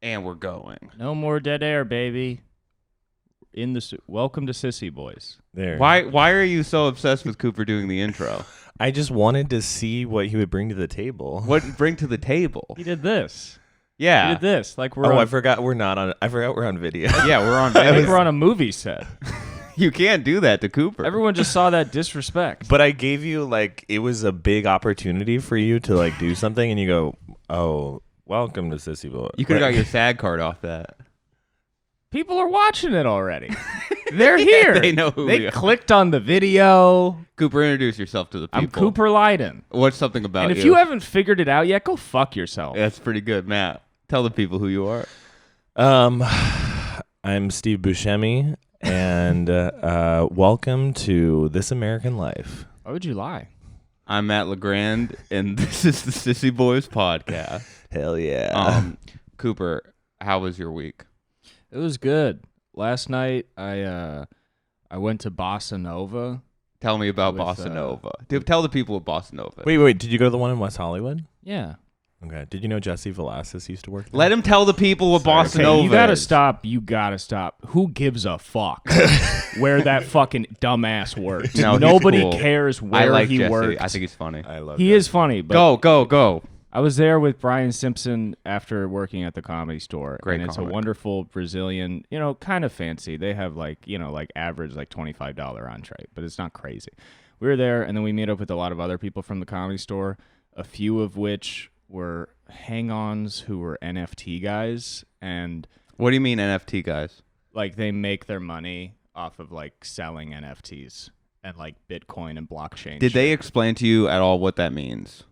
And we're going. No more dead air, baby. Welcome to Cissy, boys. There. Why are you so obsessed with Cooper doing the intro? I just wanted to see what he would bring to the table. What bring to the table? He did this. Yeah. He did this. Like we're I forgot we're on video. Yeah, we're on I think video. we're on a movie set. You can't do that to Cooper. Everyone just saw that disrespect. But I gave you it was a big opportunity for you to do something, and you go, "Oh, welcome to Cissy Boy." You could have got your SAG card off that. People are watching it already. They're here. They know who we They are. clicked on the video. Cooper, introduce yourself to the people. I'm Cooper Lyden. What's something about And if you haven't figured it out yet, go fuck yourself. That's pretty good, Matt. Tell the people who you are. I'm Steve Buscemi, and welcome to This American Life. Why would you lie? I'm Matt LeGrand, and this is the Sissy Boys podcast. Hell yeah. Cooper, how was your week? It was good. Last night, I went to Bossa Nova. Tell me about With, Bossa Nova. Tell the people what Bossa Nova is. Wait. Did you go to the one in West Hollywood? Yeah. Okay. Did you know Jesse Velasquez used to work there? Let him tell the people what Bossa Okay, Nova you gotta is. stop. You gotta stop. Who gives a fuck where that fucking dumbass works? No, he's Nobody cool. cares I where like he Jesse. works. I think he's funny. I love He is funny, but Go. I was there with Brian Simpson after working at the Comedy Store. Great and it's comic. a wonderful Brazilian, kind of fancy. They have average $25 entree, but it's not crazy. We were there, and then we meet up with a lot of other people from the Comedy Store, a few of which were hang-ons who were NFT guys, and What do you mean NFT guys? they make their money off of selling NFTs and Bitcoin and blockchain. Did they shit. explain to you at all what that means?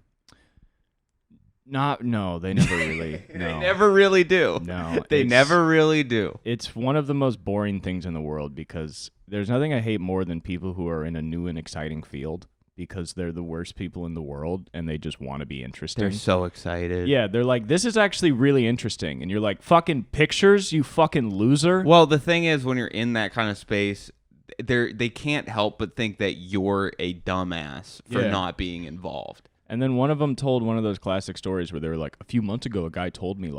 No, they never really. No. They never really do. No, They it's- never really do. It's one of the most boring things in the world because there's nothing I hate more than people who are in a new and exciting field because they're the worst people in the world and they just want to be interesting. They're so excited. Yeah, they're like, this is actually really interesting. And you're like, fucking pictures, you fucking loser. Well, the thing is, when you're in that kind of space, they can't help but think that you're a dumbass for Yeah. not being involved. And then one of them told one of those classic stories where they were like, a few months ago, a guy told me,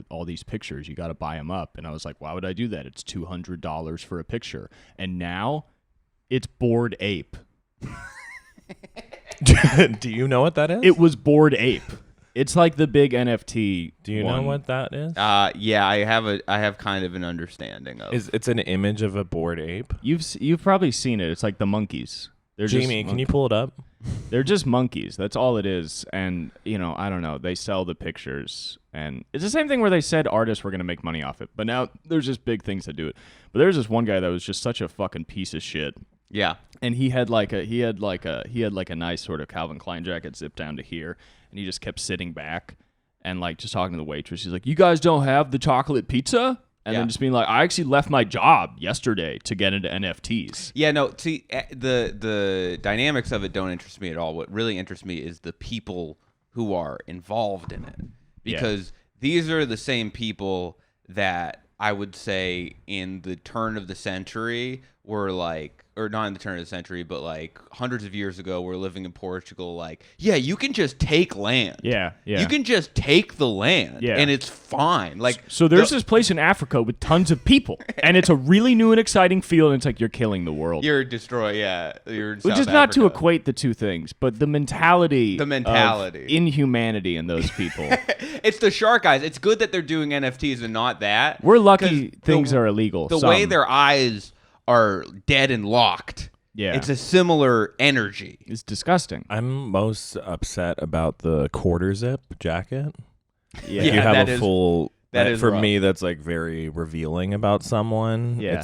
all these pictures, you got to buy them up. And I was like, why would I do that? It's $200 for a picture. And now it's Bored Ape. Do you know what that is? It was Bored Ape. It's like the big NFT. Do you know what that is? Yeah, I have kind of an understanding of. It's an image of a bored ape. You've probably seen it. It's like the monkeys. They're Jamie, just can you pull it up? They're just monkeys. That's all it is. And, I don't know. They sell the pictures. And it's the same thing where they said artists were going to make money off it. But now there's just big things that do it. But there's this one guy that was just such a fucking piece of shit. Yeah. And he had a nice sort of Calvin Klein jacket zipped down to here. And he just kept sitting back and just talking to the waitress. He's like, you guys don't have the chocolate pizza? And Yeah. then just being like, I actually left my job yesterday to get into NFTs. Yeah, no, see, the dynamics of it don't interest me at all. What really interests me is the people who are involved in it. Because these are the same people that I would say in the turn of the century were or not in the turn of the century, but hundreds of years ago, we're living in Portugal. Yeah, you can just take land. Yeah. You can just take the land, Yeah. and it's fine. So there's this place in Africa with tons of people, and it's a really new and exciting field, and it's like you're killing the world. You're destroyed, yeah. You're in Which South is not to Africa. equate the two things, but the mentality of inhumanity in those people. It's the shark eyes. It's good that they're doing NFTs and not that. We're lucky 'Cause things are illegal. The Some. way their eyes are dead and locked. Yeah. It's a similar energy. It's disgusting. I'm most upset about the quarter zip jacket. Yeah. You have that a is- full. that is for rough. me. That's very revealing about someone. Yeah.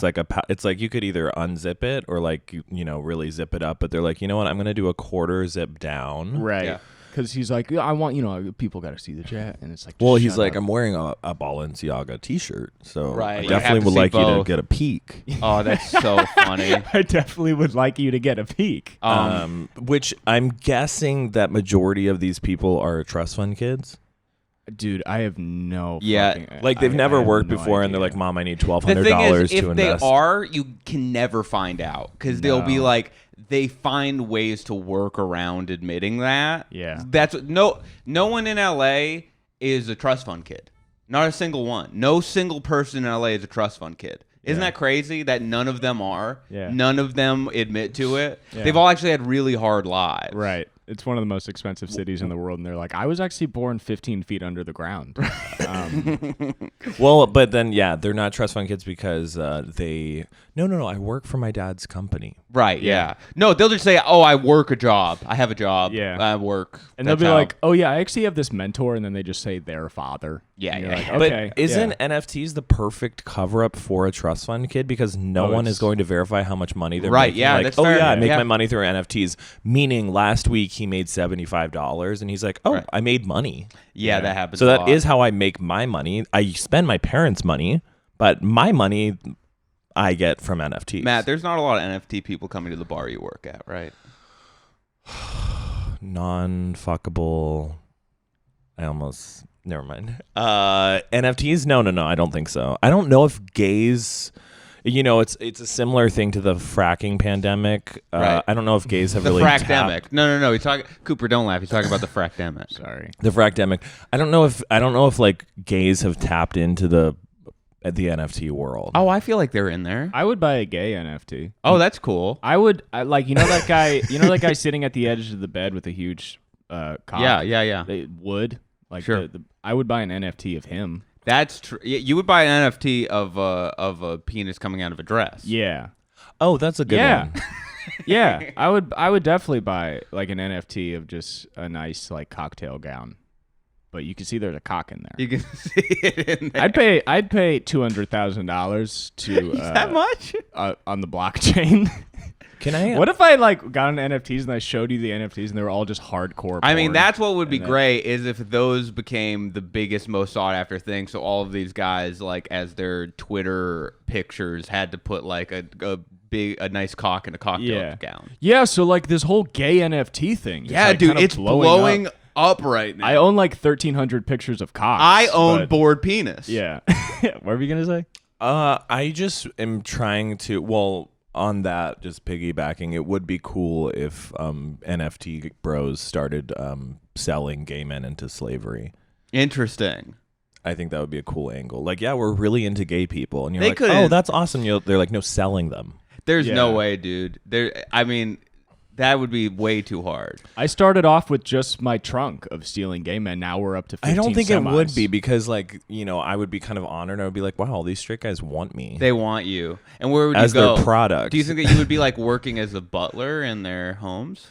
It's like you could either unzip it or really zip it up. But they're like, you know what? I'm gonna do a quarter zip down. Right. Yeah. Because he's like, I want, people got to see the chat. And it's like, Well, just he's shut like, up. I'm wearing a Balenciaga T-shirt, so Right, I you definitely have to would see like you to both. get a peek. Oh, that's so funny. I definitely would like you to get a peek. Which I'm guessing that majority of these people are trust fund kids. Dude, I have no Yeah, fucking, Like they've I never have worked no before, and idea. they're like, "Mom, I need The $1,200 thing is, to if invest." they are, you can never find out because they'll be No. like, they find ways to work around admitting that. Yeah. That's no one in LA is a trust fund kid. Not a single one. No single person in LA is a trust fund kid. Isn't that crazy that none of them are? Yeah. None of them admit to it. Yeah. They've all actually had really hard lives. Right. It's one of the most expensive cities in the world, and they're like, I was actually born 15 feet under the ground. Well, but then, they're not trust fund kids because they... No, I work for my dad's company. Right, yeah. No, they'll just say, oh, I work a job. I have a job. Yeah. I work. And they'll be like, oh, yeah, I actually have this mentor, and then they just say their father. Yeah, and yeah, you're like, yeah. okay. But isn't NFTs the perfect cover-up for a trust fund kid? Because no one is going to verify how much money they're making. Yeah, like, that's oh, fair. yeah, I make Yeah. my money through NFTs. Meaning last week he made $75, and he's like, oh, Right. I made money. Yeah, that happens So a that lot. is how I make my money. I spend my parents' money, but my money I get from NFTs. Matt, there's not a lot of NFT people coming to the bar you work at, right? Non-fuckable. Never mind. NFTs? No, I don't think so. I don't know if gays... it's a similar thing to the fracking pandemic. Right. I don't know if gays have The really fracdemic. No. He's talking. Cooper, don't laugh. He's talking about the fracdemic. Sorry. The fracdemic. I don't know if like gays have tapped into the NFT world. Oh, I feel like they're in there. I would buy a gay NFT. Oh, that's cool. I would, that guy, that guy sitting at the edge of the bed with a huge cock? Yeah. They would. Like, Sure. I would buy an NFT of him. That's true. You would buy an NFT of a penis coming out of a dress. Yeah. Oh, that's a good one. Yeah. I would definitely buy like an NFT of just a nice like cocktail gown. But you can see there's a cock in there. You can see it in there. I'd pay $200,000 to that much on the blockchain. Can I? What if I like got an NFTs and I showed you the NFTs and they were all just hardcore I mean, porn? that's what would be great is if those became the biggest, most sought after thing. So all of these guys, like as their Twitter pictures, had to put like a nice cock in a cocktail gown. Yeah, so like this whole gay NFT thing. Yeah, like dude, kind of it's blowing up right now. I own like 1,300 pictures of cocks. I own but- bored penis. Yeah. What were you gonna say? I just am trying to. Well, on that, just piggybacking, it would be cool if NFT Bros started selling gay men into slavery. Interesting. I think that would be a cool angle. Like, yeah, we're really into gay people, and you're They like, couldn't- oh, that's awesome. They're like, no, selling them. There's no Yeah. way, dude. I mean, that would be way too hard. I started off with just my trunk of stealing gay men. Now we're up to 15 I don't think it would semis. be because, like, I would be kind of honored. I would be like, wow, all these straight guys want me They want you. And where would as you go? their product. Do you think that you would be like working as a butler in their homes?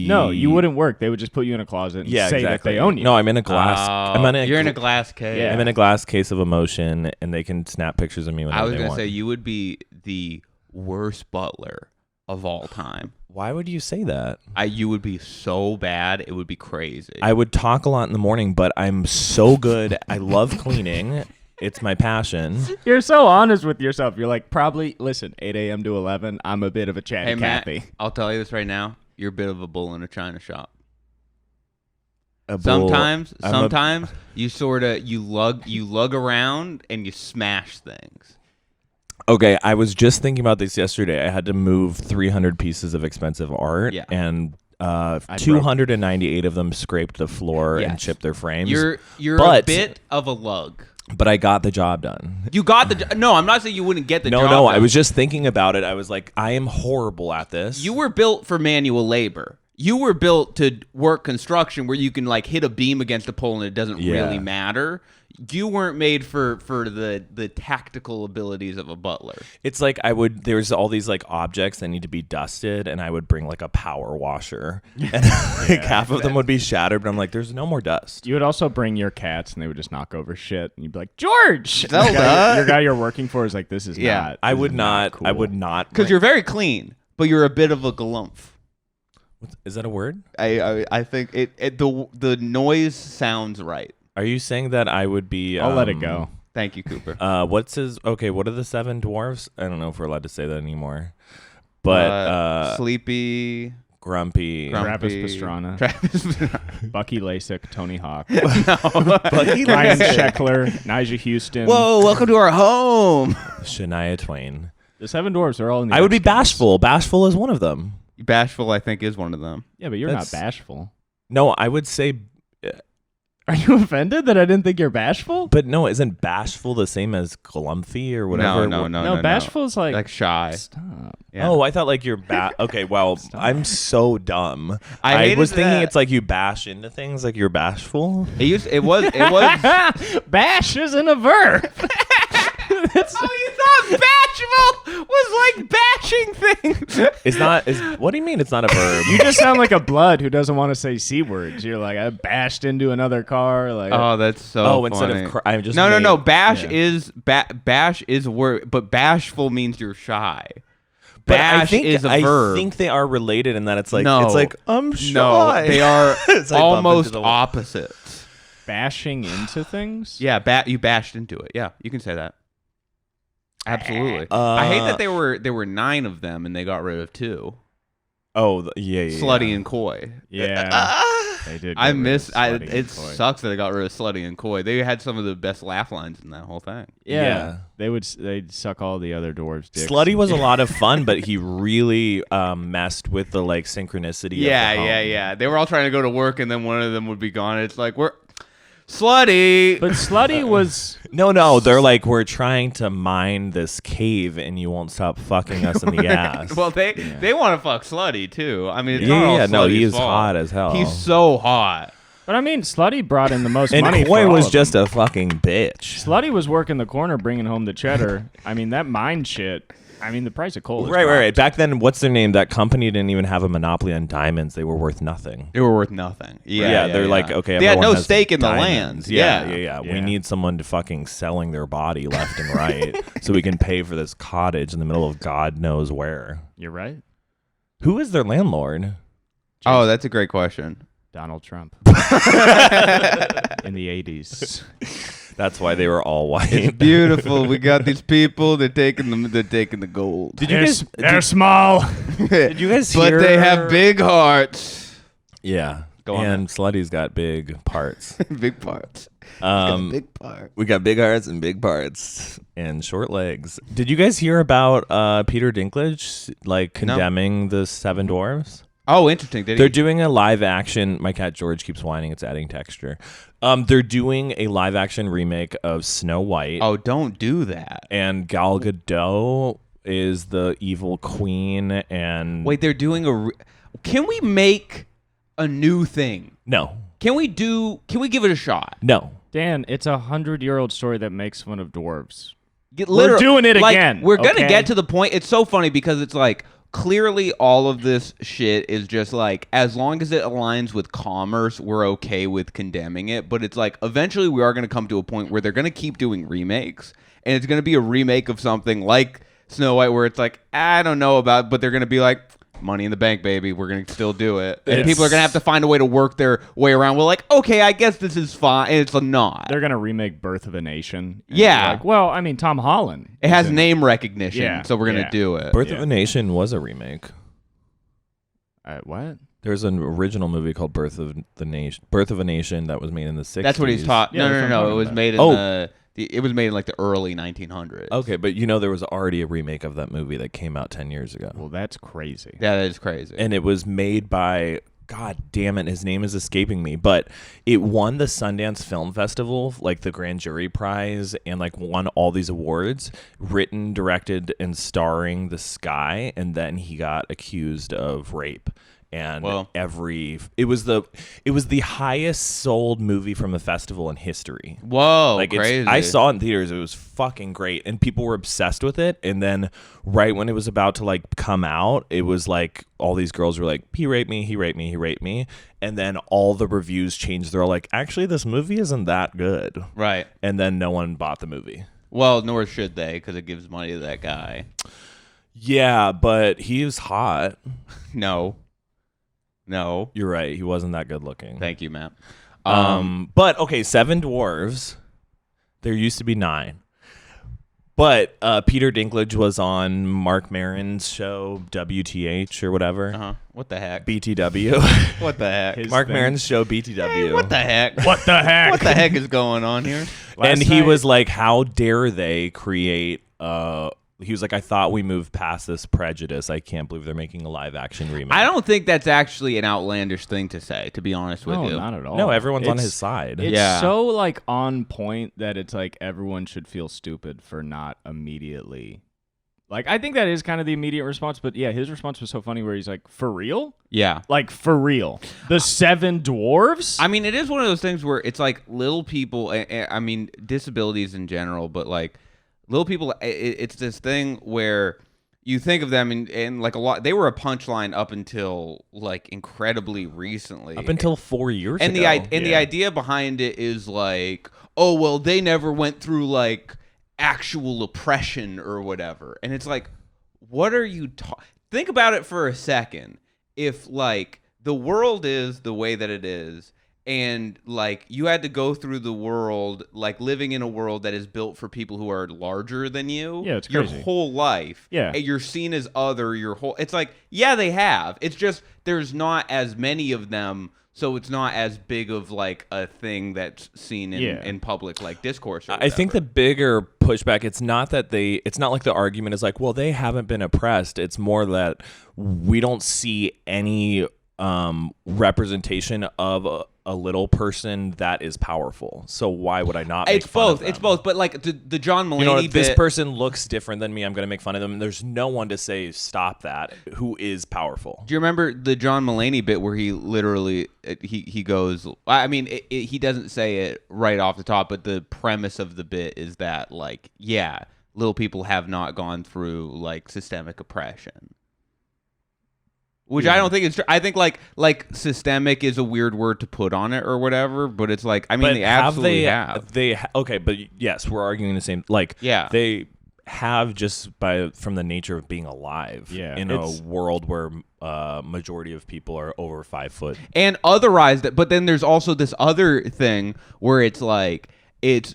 No, you wouldn't work. They would just put you in a closet and say that they own you. No, I'm in a glass. You're in a glass case. Yeah. I'm in a glass case of emotion, and they can snap pictures of me whenever I was they gonna want. say you would be the worst butler of all time. Why would you say that? You would be so bad, it would be crazy. I would talk a lot in the morning, but I'm so good. I love cleaning. It's my passion. You're so honest with yourself. You're like, probably, listen, 8 a.m. to 11, I'm a bit of a chatty Hey Matt, Cathy. I'll tell you this right now. You're a bit of a bull in a china shop. A bull- Sometimes I'm you lug around and you smash things. Okay, I was just thinking about this yesterday. I had to move 300 pieces of expensive art, Yeah. and 298 of them scraped the floor and Yes. chipped their frames. You're a But- bit of a lug. But I got the job done. You got the no. I'm not saying you wouldn't get the job. No, I done. was just thinking about it. I was like, I am horrible at this. You were built for manual labor. You were built to work construction where you can like hit a beam against a pole and it doesn't really matter. You weren't made for the tactical abilities of a butler. It's like there's all these like objects that need to be dusted, and I would bring like a power washer, and like half of them would be shattered, but I'm like, there's no more dust. You would also bring your cats and they would just knock over shit. And you'd be like, George! And Zelda! your guy you're working for is like, this is not. I this would is not. cool. I would not. Because you're very clean, but you're a bit of a galumph. Is that a word? I think the noise sounds right. Are you saying that I would be? I'll let it go. Thank you, Cooper. What are the Seven Dwarves? I don't know if we're allowed to say that anymore. But Sleepy, grumpy. Travis Grumpy, Pastrana. Travis Pastrana. Bucky Lasik, Tony Hawk, Bucky Ryan Lasik. Sheckler, Nigel Houston. Whoa, welcome to our home. Shania Twain. The Seven Dwarves are all in the I would be X Games. bashful. Bashful is one of them. Bashful, I think, is one of them. Yeah, but you're That's- not bashful. No, I would say Are you offended that I didn't think you're bashful? But no, isn't bashful the same as clumsy or whatever? No, bashful is like shy. Stop. Yeah. Oh, I thought like you're okay, well, I'm so dumb. I I hated was thinking that. it's like you bash into things, like you're bashful. It was. Bash isn't a verb. Oh, you thought bashful was like bashing things? It's not. What do you mean? It's not a verb. You just sound like a blood who doesn't want to say C words. You're like, I bashed into another car. Like, Oh, that's so. Oh, funny. instead of I'm just no. Bash yeah. is bash is a word, but bashful means you're shy. But Bash is a verb. I think they are related in that it's like No. it's like I'm shy. No, they are It's like bump almost into the wall. opposites. bashing into things? Yeah, you bashed into it. Yeah, you can say that. Absolutely. I hate that there were 9 of them and they got rid of 2. Oh, yeah. Slutty and Coy. Yeah. They did. I get rid miss. of Slutty and It Coy. sucks that they got rid of Slutty and Coy. They had some of the best laugh lines in that whole thing. Yeah. They'd suck all the other dwarves' dicks. Slutty was a lot of fun, but he really messed with the like synchronicity. Yeah, of the home. yeah. They were all trying to go to work, and then one of them would be gone. It's like we're Slutty. But Slutty was. No, they're like we're trying to mine this cave, and you won't stop fucking us in the ass. Well, they want to fuck Slutty too. I mean, it's not all yeah, no, Slutty's he is fault. hot as hell. He's so hot. But I mean, Slutty brought in the most and money. Coy for all was of just them. a fucking bitch. Slutty was working the corner, bringing home the cheddar. I mean, that mine shit. I mean, the price of coal. Is Right. Back then, what's their name? That company didn't even have a monopoly on diamonds. They were worth nothing. They were worth nothing. Yeah, they're like, okay, they had everyone no has stake in the diamonds. lands. Yeah. Yeah. We need someone to fucking selling their body left and right so we can pay for this cottage in the middle of God knows where. You're right. Who is their landlord? Oh, that's a great question. Donald Trump. In the 80s. That's why they were all white. It's beautiful. We got these people. They're taking the gold. Did you guys? They're small. Did you guys But hear? they have big hearts. Yeah. Go on, and Slutty's got big parts. Big parts. Big part. We got big hearts and big parts and short legs. Did you guys hear about Peter Dinklage like condemning the Seven Dwarves? Oh, interesting. They're doing a live action. My cat George keeps whining. It's adding texture. They're doing a live action remake of Snow White. Oh, don't do that. And Gal Gadot is the evil queen. And Wait, they're doing Can we make a new thing? no, Can we give it a shot? no. Dan, it's a 100-year-old story that makes fun of dwarves. Literally, doing it like, again, We're gonna okay? get to the point. It's so funny because it's like clearly all of this shit is just like as long as it aligns with commerce, we're okay with condemning it. But it's like eventually we are gonna come to a point where they're gonna keep doing remakes, and it's gonna be a remake of something like Snow White, where it's like I don't know about, but they're gonna be like. Money in the bank, baby. We're going to still do it. And people are going to have to find a way to work their way around. We're like, okay, I guess this is fine. And it's not. They're going to remake Birth of a Nation. And Yeah. like, well, I mean, Tom Holland. It has is in- name recognition, Yeah, so we're going to yeah. do it. Birth of a Nation was a remake. What? There's an original movie called Birth of a Nation that was made in the 60s. That's what he's taught. Yeah, No. that's what I'm It talking was about. made in Oh. it was made in like the early 1900s. Okay, but you know there was already a remake of that movie that came out 10 years ago. Well, that's crazy. Yeah, that is crazy. And it was made by, God damn it, his name is escaping me, but it won the Sundance Film Festival, like the Grand Jury Prize, and like won all these awards, written, directed, and starring this guy, and then he got accused of rape. And Well. it was the highest sold movie from the festival in history. Whoa, Like crazy. I saw it in theaters. It was fucking great, and people were obsessed with it. And then, right when it was about to like come out, it was like all these girls were like, "He raped me, he raped me, he raped me." And then all the reviews changed. They're all like, "Actually, this movie isn't that good." Right. And then no one bought the movie. Well, nor should they, because it gives money to that guy. Yeah, but he was hot. No. You're right. He wasn't that good looking. Thank you, Matt. But okay, Seven Dwarves. There used to be 9. But Peter Dinklage was on Mark Maron's show, WTH or whatever. What the heck? BTW. What the heck? His Mark thing. Maron's show, BTW. What the heck? What the heck? What the heck is going on here? And Last he night- was like, how dare they create he was like, I thought we moved past this prejudice. I can't believe they're making a live action remake. I don't think that's actually an outlandish thing to say, to be honest with you. No, not at all. No, everyone's on his side. It's so like on point that it's like everyone should feel stupid for not immediately. Like, I think that is kind of the immediate response, but yeah, his response was so funny where he's like, for real? Yeah. Like, for real. The Seven Dwarves? I mean, it is one of those things where it's like little people, I mean, disabilities in general, but like little people, it's this thing where you think of them and like a lot, they were a punchline up until like incredibly recently. Up until 4 years ago. The idea behind it is like, oh, well, they never went through like actual oppression or whatever. And it's like, what are you think about it for a second. If like the world is the way that it is, and like you had to go through the world, like living in a world that is built for people who are larger than you, it's your crazy. whole life, and you're seen as other it's like, yeah, they have, it's just there's not as many of them. So it's not as big of like a thing that's seen in public like discourse. Or I think the bigger pushback, it's not like the argument is like, well, they haven't been oppressed. It's more that we don't see any representation of a little person that is powerful. So why would I not make fun of them? It's both. But like the John Mulaney if this person looks different than me, I'm going to make fun of them. And there's no one to say stop that who is powerful. Do you remember the John Mulaney bit where he literally he goes? I mean, he doesn't say it right off the top, but the premise of the bit is that like, yeah, little people have not gone through like systemic oppression. Which I don't think it's true. I think like systemic is a weird word to put on it or whatever, but it's like, I mean, they absolutely have. Okay, but yes, we're arguing the same. Like, yeah, they have just from the nature of being alive in a world where majority of people are over 5 foot and otherized. But then there's also this other thing where it's like, it's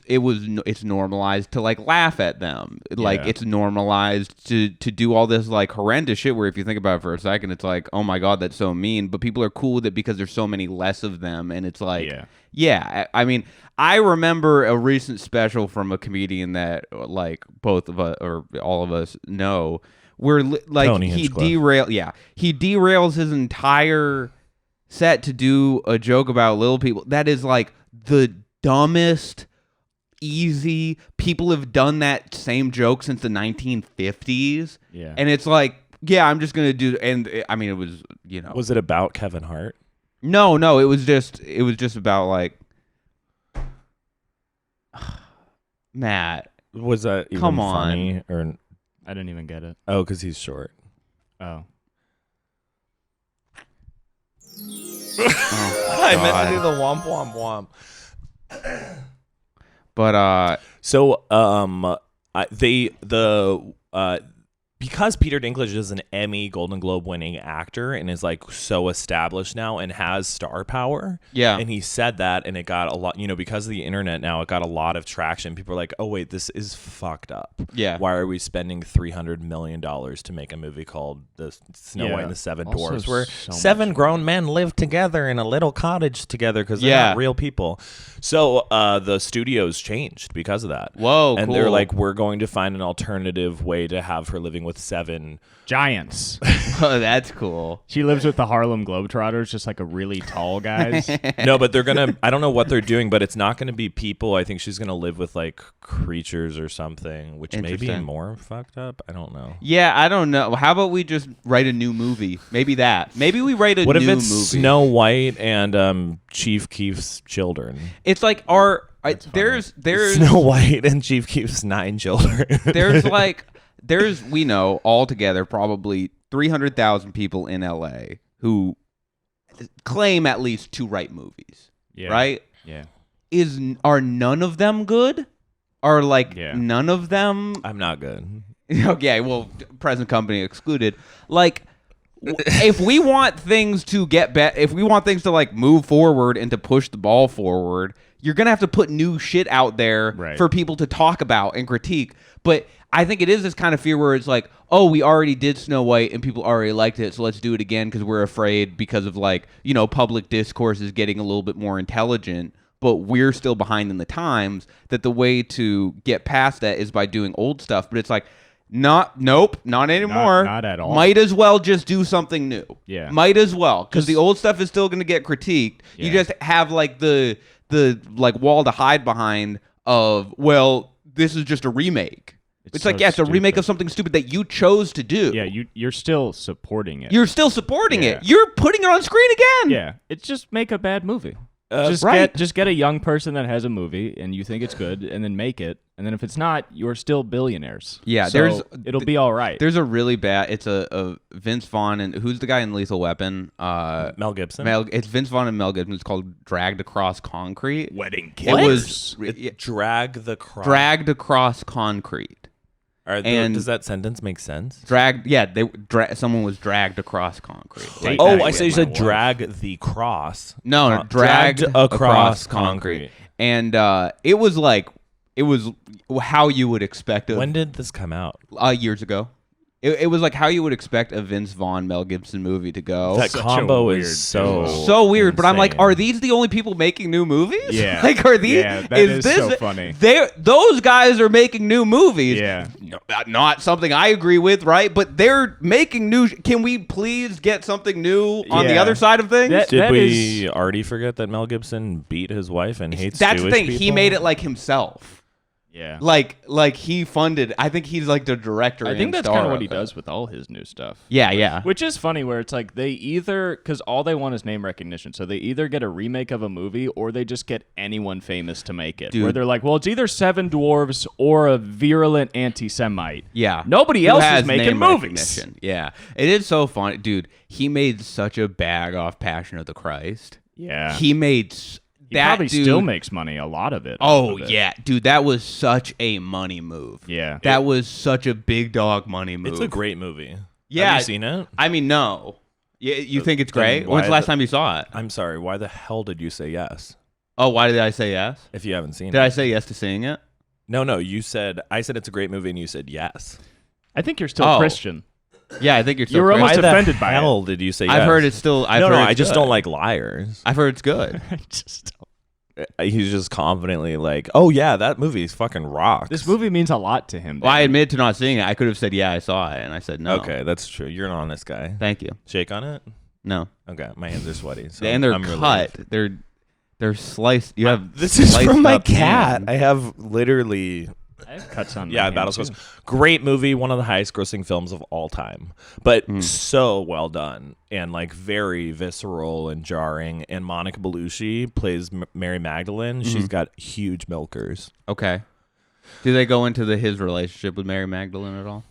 normalized to like laugh at them, like it's normalized to do all this like horrendous shit where if you think about it for a second, it's like, oh my god, that's so mean, but people are cool with it because there's so many less of them. And it's like, I mean, I remember a recent special from a comedian that like both of us or all of us know, where like he derails his entire set to do a joke about little people that is like the dumbest, easy. People have done that same joke since the 1950s. Yeah. And it's like, yeah, I'm just gonna do. And I mean, it was, Was it about Kevin Hart? No, it was just about like, Matt. Was that even come on? Funny or I didn't even get it. Oh, because he's short. Oh. I meant to do the womp womp womp. But because Peter Dinklage is an Emmy, Golden Globe winning actor and is like so established now and has star power. Yeah. And he said that and it got a lot, because of the internet now, it got a lot of traction. People are like, oh wait, this is fucked up. Yeah. Why are we spending $300 million to make a movie called The Snow White and the Seven Dwarves, where seven grown men live together in a little cottage together because they're not real people. So the studios changed because of that. Whoa, and cool. they're like, we're going to find an alternative way to have her living with 7 giants. Oh, that's cool. She lives with the Harlem Globetrotters, just like a really tall guys. No, but they're gonna, I don't know what they're doing, but it's not gonna be people. I think she's gonna live with like creatures or something, which may be more fucked up. I don't know. Yeah, I don't know. How about we just write a new movie? Maybe that. Maybe we write a what new movie. What if it's Snow White and Chief Keef's children? It's like there's Snow White and Chief Keef's 9 children. We know altogether probably 300,000 people in LA who claim at least to write movies. Yeah. Right? Yeah. Are none of them good? Are like none of them? I'm not good. Okay, well, present company excluded. Like, if we want things to get better, if we want things to like move forward and to push the ball forward, you're gonna have to put new shit out there for people to talk about and critique. But I think it is this kind of fear where it's like, oh, we already did Snow White and people already liked it, so let's do it again because we're afraid because of like, public discourse is getting a little bit more intelligent, but we're still behind in the times, that the way to get past that is by doing old stuff. But it's like, Nope, not anymore. Not at all. Might as well just do something new. Yeah. Might as well, because the old stuff is still going to get critiqued. Yeah. You just have like the like wall to hide behind of, well, this is just a remake. It's like, so yeah, it's a remake stupid. of something stupid that you chose to do. Yeah, you're still supporting it. You're still supporting Yeah. it. You're putting it on screen again. Yeah, it's just make a bad movie. Right. Just get a young person that has a movie and you think it's good, and then make it. And then if it's not, you're still billionaires. Yeah, so it'll be all right. There's a really bad. It's a Vince Vaughn and who's the guy in Lethal Weapon? Mel Gibson. It's Vince Vaughn and Mel Gibson. It's called Dragged Across Concrete. Wedding It was Drag the cross. Dragged Across Concrete. And does that sentence make sense? Dragged. Yeah, someone was dragged across concrete. Date Oh, night I say you with said my drag the cross. No, dragged across concrete. And it was how you would expect. When did this come out? Years ago. It was like how you would expect a Vince Vaughn Mel Gibson movie to go. That Such a combo weird is so weird, but I'm like, insane. are these the only people making new movies? Yeah. Like, are these? Yeah, that is this so funny. Those guys are making new movies. Yeah. No, not something I agree with, right? But they're making new. Can we please get something new on the Yeah. other side of things? Did we already forget that Mel Gibson beat his wife and hates That's Jewish the thing. people? He made it like himself. Yeah. Like he funded. I think he's like the director. I think and that's star kind of what of he it. does with all his new stuff. Yeah. Which is funny where it's like they either, because all they want is name recognition. So they either get a remake of a movie or they just get anyone famous to make it. Dude. Where they're like, well, it's either Seven Dwarves or a virulent anti-Semite. Yeah. Nobody Who else has is making name movies. recognition. Yeah. It is so funny. Dude, he made such a bag off Passion of the Christ. Yeah. He made He that probably dude, still makes money, a lot of it. Oh, off of it. yeah. Dude, that was such a money move. Yeah. That was such a big dog money move. It's a great movie. Yeah. Have you seen it? I mean, no. You think it's Then great? why When's the last the- time you saw it? I'm sorry. Why the hell did you say yes? Oh, why did I say yes? If you haven't seen Did it. I say yes to seeing it? No. I said it's a great movie, and you said yes. I think you're still Oh. Christian. Yeah, I think you're still You were crazy. almost Why the offended by it. hell did you say yes? I've heard it's still. I've heard I it's just good. don't like liars. I've heard it's good. He's just confidently like, oh yeah, that movie fucking rocks. This movie means a lot to him. Well, I Dan. admit to not seeing it. I could have said, yeah, I saw it. And I said, no. Okay, that's true. You're an honest guy. Thank you. Shake on it. No. Okay, my hands are sweaty. So And they're I'm cut. relieved. They're sliced. You have This is sliced from my up cat. hand. I have literally. I have cuts on. Yeah, my Battle hands, Scars. too. Great movie, one of the highest grossing films of all time. But so well done and like very visceral and jarring. And Monica Bellucci plays Mary Magdalene. She's got huge milkers. Okay. Do they go into his relationship with Mary Magdalene at all?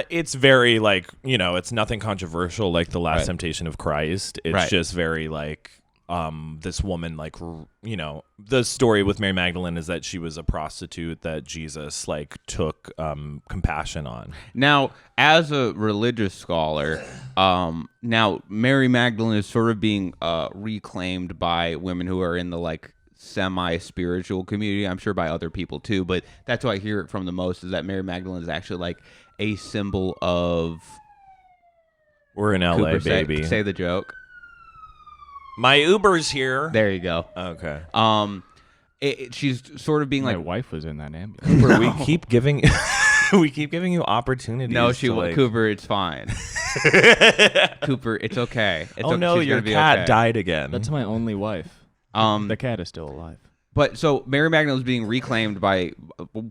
It's very like, it's nothing controversial like The Last Right. Temptation of Christ. It's Right. just very like this woman like the story with Mary Magdalene is that she was a prostitute that Jesus like took compassion on. Now, as a religious scholar, now Mary Magdalene is sort of being reclaimed by women who are in the like semi-spiritual community. I'm sure by other people too, but that's what I hear it from the most is that Mary Magdalene is actually like a symbol of. We're in LA, Cooper, baby. Say the joke. My Uber's here. There you go. Okay. She's sort of being My like, wife was in that ambulance. Cooper, we keep giving you opportunities. no, she to, will. like... Cooper, it's fine. Cooper, it's okay. It's Oh no, she's your gonna be cat okay. died again. That's my only wife. The cat is still alive. But so Mary Magdalene is being reclaimed by,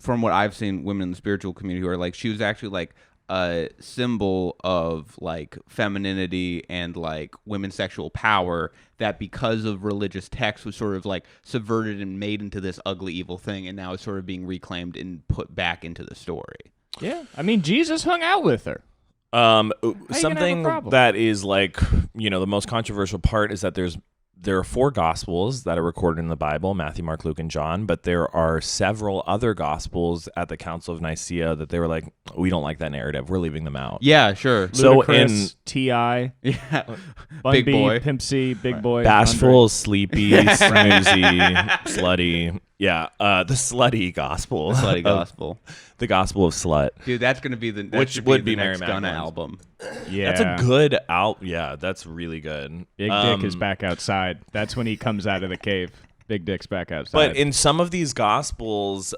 from what I've seen, women in the spiritual community who are like, she was actually like a symbol of like femininity and like women's sexual power that because of religious texts was sort of like subverted and made into this ugly, evil thing. And now is sort of being reclaimed and put back into the story. Yeah, I mean Jesus hung out with her. Something problem? that is like, the most controversial part is that there are 4 gospels that are recorded in the Bible, Matthew, Mark, Luke, and John, but there are several other gospels at the Council of Nicaea that they were like, we don't like that narrative. We're leaving them out. Yeah, sure. So Ludacris, T.I., Yeah. Bun Big B, boy. Pimp C, Big Boy, Bashful, sleepy, snoozy, slutty. Yeah, the slutty gospel. Slutty gospel. The gospel of slut. Dude, that's going to be the Which would be the next Mary Gunna Magdalene's. album. Yeah, That's a good Yeah, that's really good. Big Dick is back outside. That's when he comes out of the cave. Big Dick's back outside. But in some of these gospels,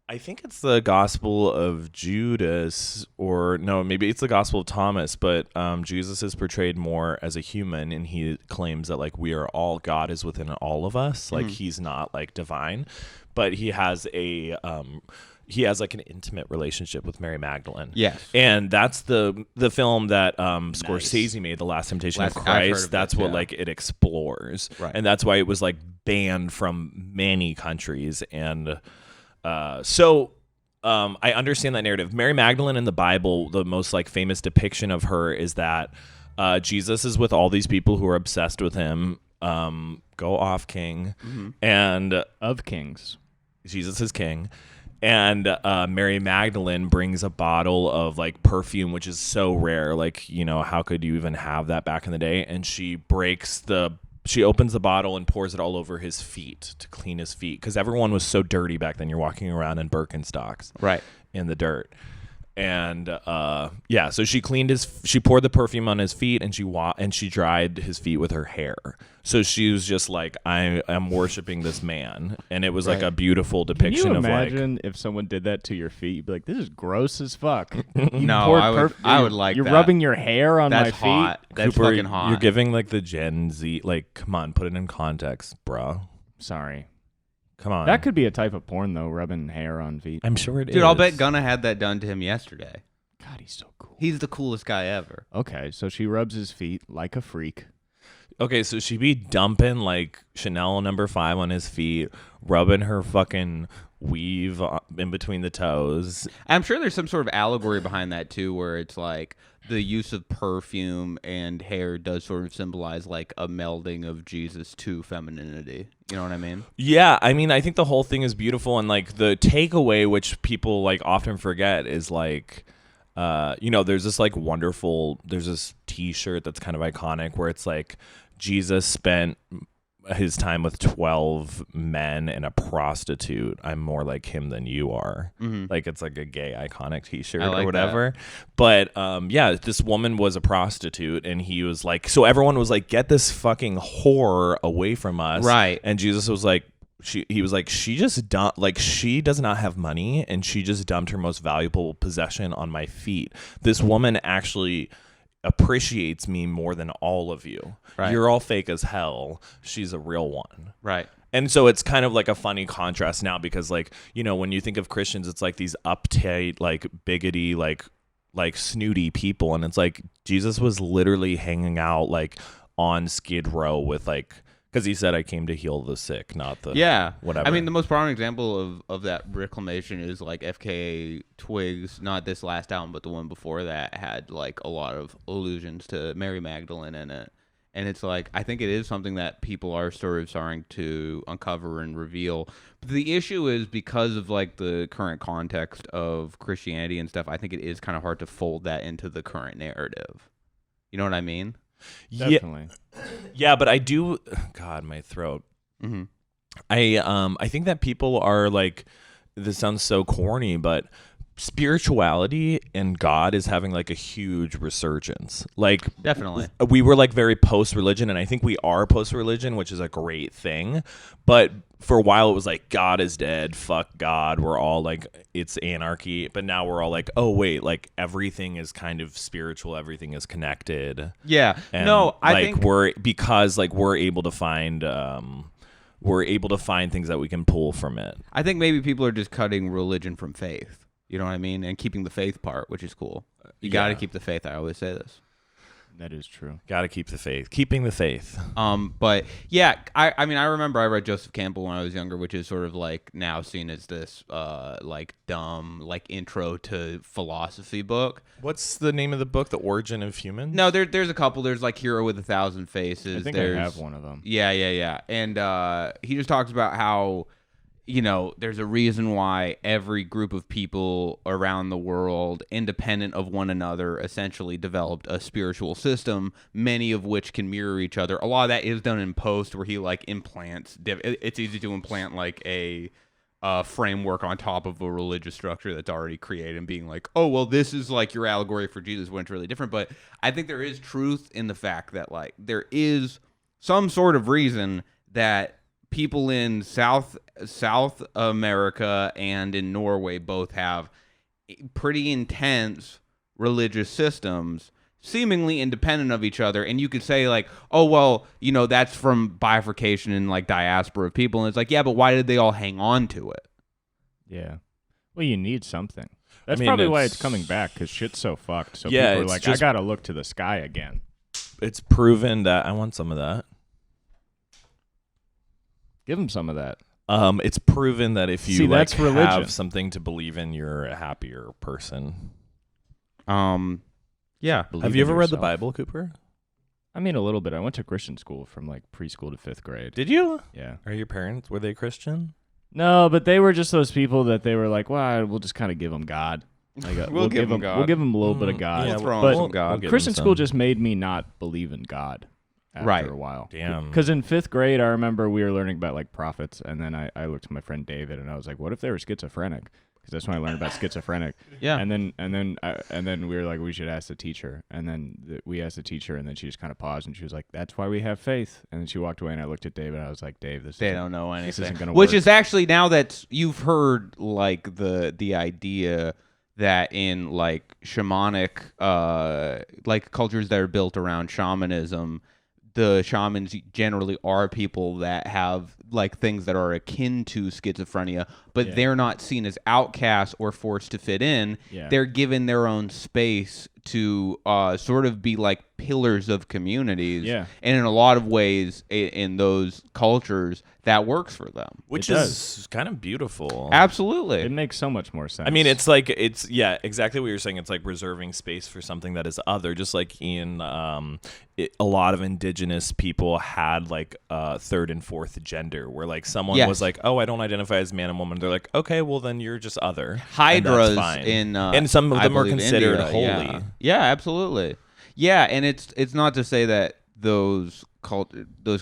I think it's the Gospel of Judas, or no, maybe it's the Gospel of Thomas, but Jesus is portrayed more as a human, and he claims that like we are all, God is within all of us. Like he's not like divine, but he has like an intimate relationship with Mary Magdalene. Yes. And that's the film that Scorsese made, The Last Temptation of Christ. That's what like it explores. Right. And that's why it was like banned from many countries. And so I understand that narrative. Mary Magdalene in the Bible, the most like famous depiction of her is that Jesus is with all these people who are obsessed with him. Go off, King. And Of kings. Jesus is king. And Mary Magdalene brings a bottle of like perfume, which is so rare. Like, you know, how could you even have that back in the day? And she opens the bottle and pours it all over his feet to clean his feet, because everyone was so dirty back then. You're walking around in Birkenstocks, Right. in the dirt. And so she poured the perfume on his feet, and she dried his feet with her hair. So she was just like, I am worshiping this man, and it was like a beautiful depiction of like. Can you imagine if someone did that to your feet? You'd be like, this is gross as fuck. No, I would like You're that. rubbing your hair on That's my feet. hot. That's Cooper, fucking hot. You're giving like the Gen Z, like, come on, put it in context, bro. Sorry. Come on. That could be a type of porn though, rubbing hair on feet. I'm sure it is. Dude, I'll bet Gunna had that done to him yesterday. God, he's so cool. He's the coolest guy ever. Okay, so she rubs his feet like a freak. Okay, so she be dumping like Chanel No. 5 on his feet, rubbing her fucking weave in between the toes. I'm sure there's some sort of allegory behind that too, where it's like the use of perfume and hair does sort of symbolize like a melding of Jesus to femininity. You know what I mean? Yeah, I mean, I think the whole thing is beautiful, and like the takeaway, which people like often forget, is like, there's this T-shirt that's kind of iconic where it's like Jesus spent his time with 12 men and a prostitute. I'm more like him than you are. Like it's like a gay iconic T-shirt like or whatever. But this woman was a prostitute, and he was like, so everyone was like, get this fucking whore away from us. Right. And Jesus was like, he was like, she just dumped, like, she does not have money, and she just dumped her most valuable possession on my feet. This woman actually appreciates me more than all of you. Right. You're all fake as hell. She's a real one. Right. And so it's kind of like a funny contrast now, because like, you know, when you think of Christians, it's like these uptight, like bigoty, like snooty people. And it's like Jesus was literally hanging out like on Skid Row with like, because he said, I came to heal the sick, not the whatever. I mean, the most prominent example of that reclamation is like FKA Twigs, not this last album, but the one before that had like a lot of allusions to Mary Magdalene in it. And it's like, I think it is something that people are sort of starting to uncover and reveal. But the issue is, because of like the current context of Christianity and stuff, I think it is kind of hard to fold that into the current narrative. You know what I mean? Definitely. Yeah, but I do. God, my throat. Mm-hmm. I think that people are like, this sounds so corny, but spirituality and God is having like a huge resurgence. Like, Definitely. We were like very post-religion, and I think we are post-religion, which is a great thing. But for a while it was like, God is dead, fuck God, we're all like, it's anarchy. But now we're all like, oh wait, like everything is kind of spiritual, everything is connected. Yeah. And no, I like think we're able to find things that we can pull from it. I think maybe people are just cutting religion from faith. You know what I mean? And keeping the faith part, which is cool. You got to keep the faith. I always say this. That is true. Got to keep the faith. Keeping the faith. But yeah, I mean, I remember I read Joseph Campbell when I was younger, which is sort of like now seen as this like dumb like intro to philosophy book. What's the name of the book? The Origin of Humans? No, there's a couple. There's like Hero with 1,000 Faces. I think there's, I have one of them. Yeah. And he just talks about how, you know, there's a reason why every group of people around the world, independent of one another, essentially developed a spiritual system, many of which can mirror each other. A lot of that is done in post, where he like implants. It's easy to implant like a framework on top of a religious structure that's already created, and being like, oh, well, this is like your allegory for Jesus, when it's really different. But I think there is truth in the fact that like there is some sort of reason that people in South America and in Norway both have pretty intense religious systems, seemingly independent of each other. And you could say like, oh, well, that's from bifurcation and like diaspora of people. And it's like, yeah, but why did they all hang on to it? Yeah. Well, you need something. That's probably why it's coming back, because shit's so fucked. So Yeah, people are it's like, just- I got to look to the sky again. It's proven that I want some of that. Give them some of that. It's proven that if you that's have religion. something to believe in, you're a happier person. Yeah. Believe Have you in ever read the yourself. Bible, Cooper? I mean, a little bit. I went to Christian school from like preschool to 5th grade. Did you? Yeah. Are your parents, were they Christian? No, but they were just those people that they were like, well, we'll just kind of give them God. Like, We'll give 'em God. We'll give them a little bit of God. We'll throw 'em but some God. we'll give Christian them school some. just made me not believe in God after Right. a while. Damn. Because in 5th grade, I remember we were learning about like prophets, and then I looked at my friend David, and I was like, what if they were schizophrenic? Because that's when I learned about schizophrenic. Yeah. And then we were like, we should ask the teacher. And then we asked the teacher, and then she just kind of paused, and she was like, "That's why we have faith." And then she walked away, and I looked at David, and I was like, "Dave, They don't know This anything. isn't gonna Which work. is actually, now that you've heard like the idea that in like shamanic like cultures that are built around shamanism, the shamans generally are people that have like things that are akin to schizophrenia, but Yeah. they're not seen as outcasts or forced to fit in. Yeah. They're given their own space to sort of be like pillars of communities. Yeah. And in a lot of ways, in those cultures, that works for them. Which It is kind of beautiful. Absolutely. It makes so much more sense. I mean, it's yeah, exactly what you're saying. It's like reserving space for something that is other. Just like in a lot of indigenous people had like a third and fourth gender, where like someone Yes. was like, "Oh, I don't identify as man and woman." They're like, "Okay, well then you're just other." And Hydras that's fine. and some of I them are believe considered India, holy. Yeah. Yeah, absolutely. Yeah, and it's not to say that those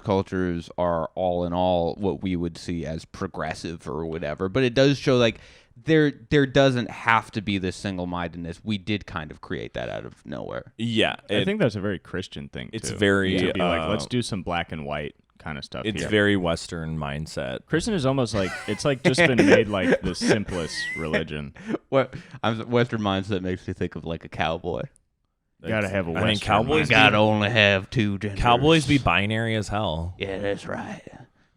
cultures are all in all what we would see as progressive or whatever, but it does show like there doesn't have to be this single-mindedness. We did kind of create that out of nowhere. Yeah, I think that's a very Christian thing. it's too. very, to be like, let's do some black and white kind of stuff. it's here. very Western mindset. Christian is almost like it's like just been made like the simplest religion. Western mindset makes me think of like a cowboy. Gotta have a I mean, Western cowboys mindset. Gotta only have two genders. Cowboys be binary as hell. Yeah, that's right.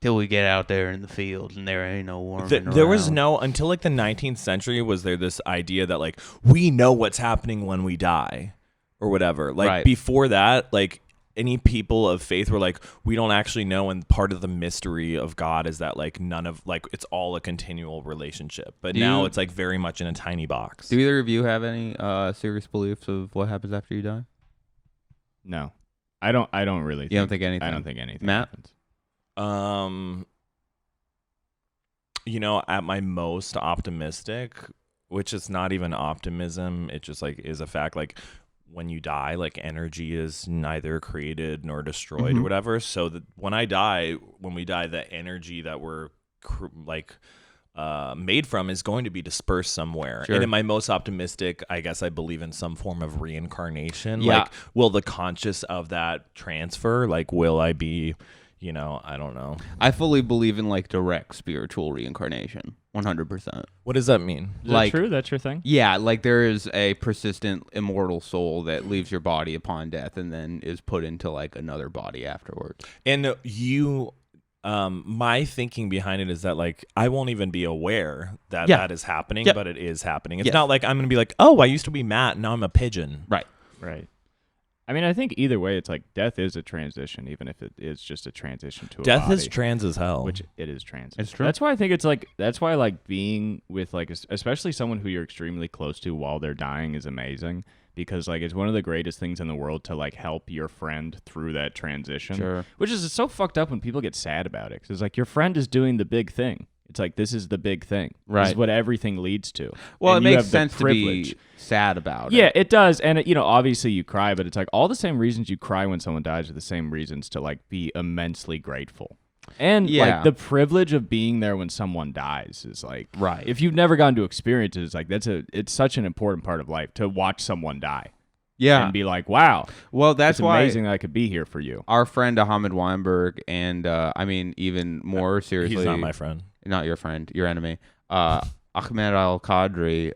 Till we get out there in the fields and there ain't no warming There was around. no, until like the 19th century, was there this idea that like we know what's happening when we die or whatever. Like Right. before that, like any people of faith were like, we don't actually know. And part of the mystery of God is that like none of like it's all a continual relationship. But Do now you- it's like very much in a tiny box. Do either of you have any serious beliefs of what happens after you die? No, I don't really. You don't think anything? I don't think anything. Matt? happens. At my most optimistic, which is not even optimism, it just like is a fact. Like when you die, like energy is neither created nor destroyed or whatever. So that when we die, the energy that we're made from is going to be dispersed somewhere. Sure. And in my most optimistic, I guess I believe in some form of reincarnation. Yeah. Like, will the conscious of that transfer? Like, will I be, I don't know. I fully believe in like direct spiritual reincarnation, 100%. What does that mean? Is Like- that true? That's your thing? Yeah, like there is a persistent immortal soul that leaves your body upon death and then is put into like another body afterwards. And my thinking behind it is that like I won't even be aware that that is happening, Yep. but it is happening. It's Yes. not like I'm gonna be like, oh, I used to be Matt, now I'm a pigeon. Right. Right. I mean, I think either way, it's like death is a transition, even if it is just a transition to a Death body, is trans as hell. which it is transition. It's true. That's why I think it's like that's why like being with like especially someone who you're extremely close to while they're dying is amazing, because like it's one of the greatest things in the world to like help your friend through that transition. Sure. Which is so fucked up when people get sad about it, because it's like your friend is doing the big thing. It's like this is the big thing. This Right. is what everything leads to. Well, And it you makes have the sense to privilege. be sad about Yeah, it. it does. And, obviously you cry, but it's like all the same reasons you cry when someone dies are the same reasons to, like, be immensely grateful. And, Yeah. like, the privilege of being there when someone dies is, like, Right. if you've never gotten to experience it, it's like it's such an important part of life to watch someone die. Yeah. and be like, wow, Well, that's it's why amazing that I could be here for you. our friend Ahmed Weinberg and even more seriously, He's not my friend. not your friend, your enemy. Ahmed Al Qadri,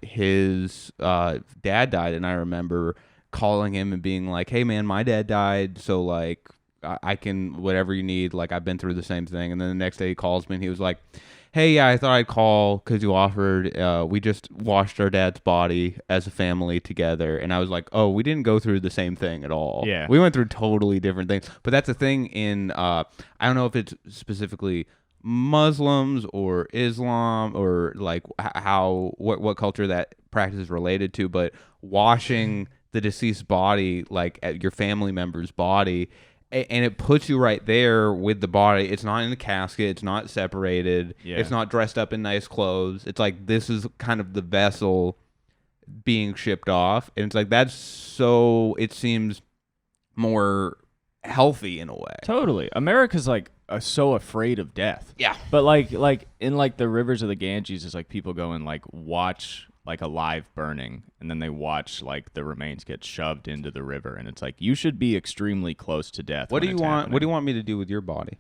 his dad died, and I remember calling him and being like, "Hey, man, my dad died, so like I can whatever you need. Like I've been through the same thing." And then the next day he calls me and he was like, "Hey, yeah, I thought I'd call because you offered. We just washed our dad's body as a family together." And I was like, "Oh, we didn't go through the same thing at all. Yeah. We went through totally different things." But that's a thing in I don't know if it's specifically Muslims or Islam or like what culture that practice is related to, but washing the deceased body, like at your family member's body, and it puts you right there with the body. It's not in a casket. It's not separated. Yeah. It's not dressed up in nice clothes. It's like this is kind of the vessel being shipped off, and it's like that's so. It seems more healthy in a way. Totally. America's like so afraid of death. Yeah. But like in like the rivers of the Ganges is like people go and like watch like a live burning, and then they watch like the remains get shoved into the river, and it's like you should be extremely close to death. What do when you it's want? happening. What do you want me to do with your body?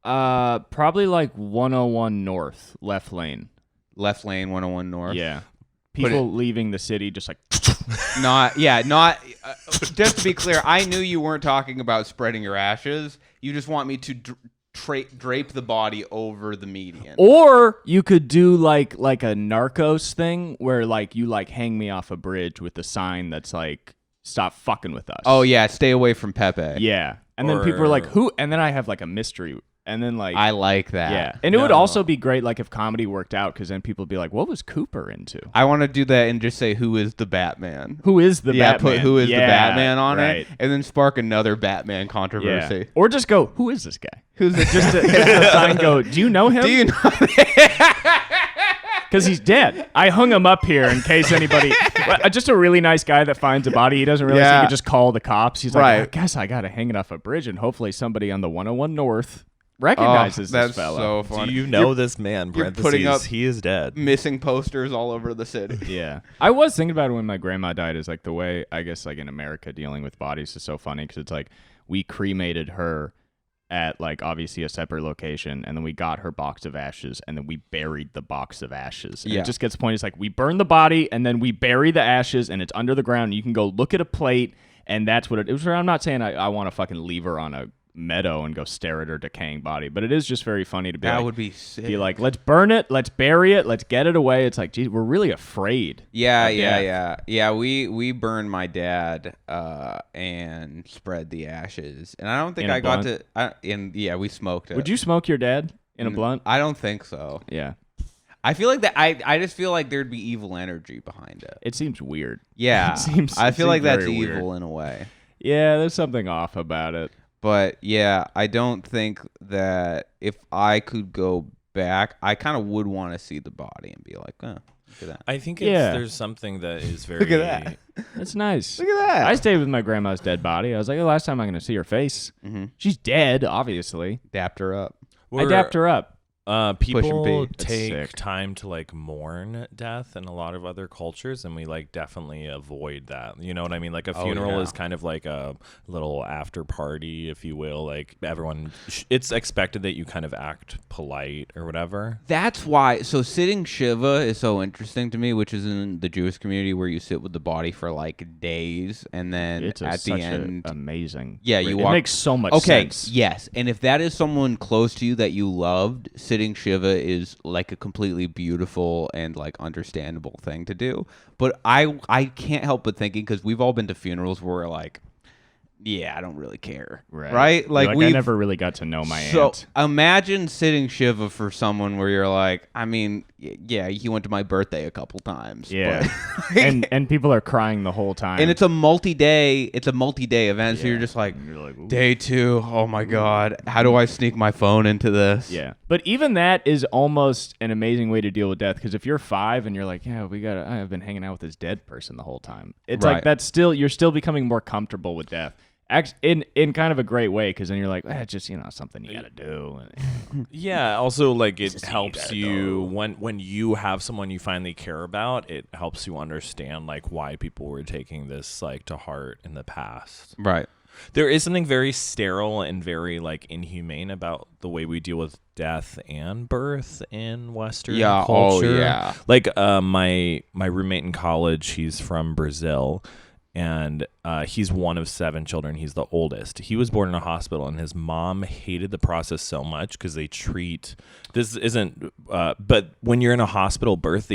Probably like 101 north, left lane. Left lane, 101 north. Yeah. Put People leaving the city just like Not. Just to be clear, I knew you weren't talking about spreading your ashes. You just want me to drape the body over the median. Or you could do like a Narcos thing where like you like hang me off a bridge with a sign that's like stop fucking with us. Oh yeah, stay away from Pepe. Yeah. And then people are like, who? And then I have like a mystery. And then like I like that. yeah. And it would also be great like if comedy worked out, because then people would be like, what was Cooper into? I want to do that and just say who is the Batman. Who is the Batman? Put who is the Batman on right. it, and then spark another Batman controversy. Yeah. Or just go, who is this guy? Who's it? Just a sign go, do you know him? Do you know? Because he's dead. I hung him up here in case anybody... just a really nice guy that finds a body. He doesn't realize he could just call the cops. He's like, Right. I guess I got to hang it off a bridge, and hopefully somebody on the 101 North recognizes that's this fella. so funny. Do you know this man? you're putting up he is dead. missing posters all over the city. Yeah. I was thinking about it when my grandma died, is like the way, I guess, like in America, dealing with bodies is so funny, because it's like we cremated her at like obviously a separate location, and then we got her box of ashes, and then we buried the box of ashes. And Yeah. it just gets the point. It's like we burn the body, and then we bury the ashes, and it's under the ground. And you can go look at a plate, and that's what it was. I'm not saying I want to fucking leave her on a meadow and go stare at her decaying body, but it is just very funny to be That like, would be sick. be like, let's burn it, let's bury it, let's get it away. It's like, geez, we're really afraid. Yeah. We burned my dad and spread the ashes, and I don't think In a I got blunt? to. We smoked it. Would you smoke your dad in a blunt? I don't think so. Yeah. I feel like that. I just feel like there'd be evil energy behind it. It seems weird. Yeah, It seems- I it feel like seems that's very evil weird. in a way. Yeah, there's something off about it. But yeah, I don't think that if I could go back, I kind of would want to see the body and be like, oh, look at that. I think Yeah. there's something that is very. Look at that. That's nice. Look at that. I stayed with my grandma's dead body. I was like, the last time I'm going to see her face. Mm-hmm. She's dead, obviously. Dapped her up. I dapped her up. People B. That's take sick. time to like mourn death in a lot of other cultures, and we like definitely avoid that. You know what I mean? Like a funeral yeah. is kind of like a little after party, if you will. Like everyone, it's expected that you kind of act polite or whatever. That's why. So sitting Shiva is so interesting to me, which is in the Jewish community where you sit with the body for like days, and then It's at such the end, amazing. Yeah, you It walk- makes so much okay, sense. yes, and if that is someone close to you that you loved, sitting Shiva is like a completely beautiful and like understandable thing to do. But I can't help but thinking, because we've all been to funerals where we're like, yeah, I don't really care, right? Like I we never really got to know my So aunt. imagine sitting Shiva for someone where you're like, I mean, yeah, he went to my birthday a couple times. Yeah. but- and people are crying the whole time. and it's a multi-day event, so you're just like, And you're like, ooh. day 2, oh my god, how do I sneak my phone into this? Yeah. But even that is almost an amazing way to deal with death, because if you're 5 and you're like, yeah, I've been hanging out with this dead person the whole time. It's Right. like that's still, you're still becoming more comfortable with death. in kind of a great way, because then you're like, it's just something you gotta do. Yeah. Also, like it helps you when you have someone you finally care about. It helps you understand like why people were taking this like to heart in the past. Right. There is something very sterile and very like inhumane about the way we deal with death and birth in Western culture. Oh yeah. Like my roommate in college, he's from Brazil, and he's one of 7 children. He's the oldest. He was born in a hospital, and his mom hated the process so much because they treat this isn't. But when you're in a hospital birth,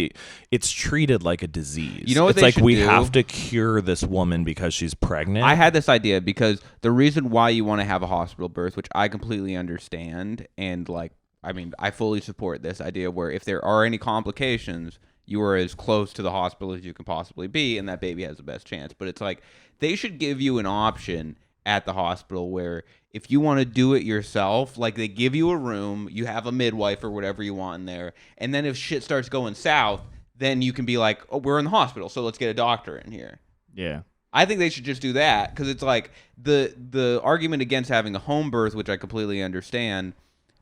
it's treated like a disease. You know what it's they like should we do? have to cure this woman because she's pregnant. I had this idea because the reason why you want to have a hospital birth, which I completely understand, and like, I mean, I fully support this idea where if there are any complications, you are as close to the hospital as you can possibly be, and that baby has the best chance. But it's like they should give you an option at the hospital where if you want to do it yourself, like they give you a room, you have a midwife or whatever you want in there, and then if shit starts going south, then you can be like, oh, we're in the hospital, so let's get a doctor in here. Yeah. I think they should just do that, because it's like the argument against having a home birth, which I completely understand,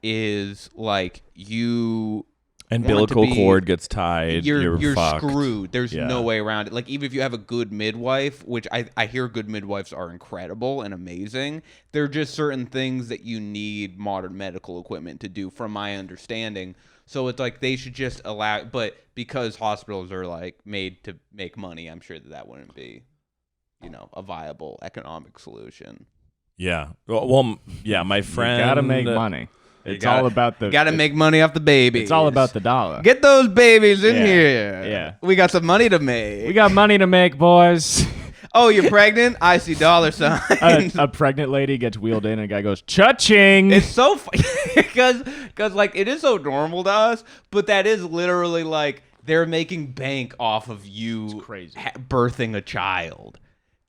is like you... Umbilical cord gets tied. You're fucked. Screwed. There's no way around it. Like, even if you have a good midwife, which I hear good midwives are incredible and amazing, there are just certain things that you need modern medical equipment to do, from my understanding. So it's like they should just allow, but because hospitals are like made to make money, I'm sure that wouldn't be, a viable economic solution. Yeah. Well, yeah. My friend. You gotta make money. It's all about the... Got to make money off the babies. It's all about the dollar. Get those babies in here. Yeah. We got some money to make. We got money to make, boys. Oh, you're pregnant? I see dollar signs. A pregnant lady gets wheeled in, and a guy goes, cha-ching. It's so funny because like it is so normal to us, but that is literally like they're making bank off of you birthing a child.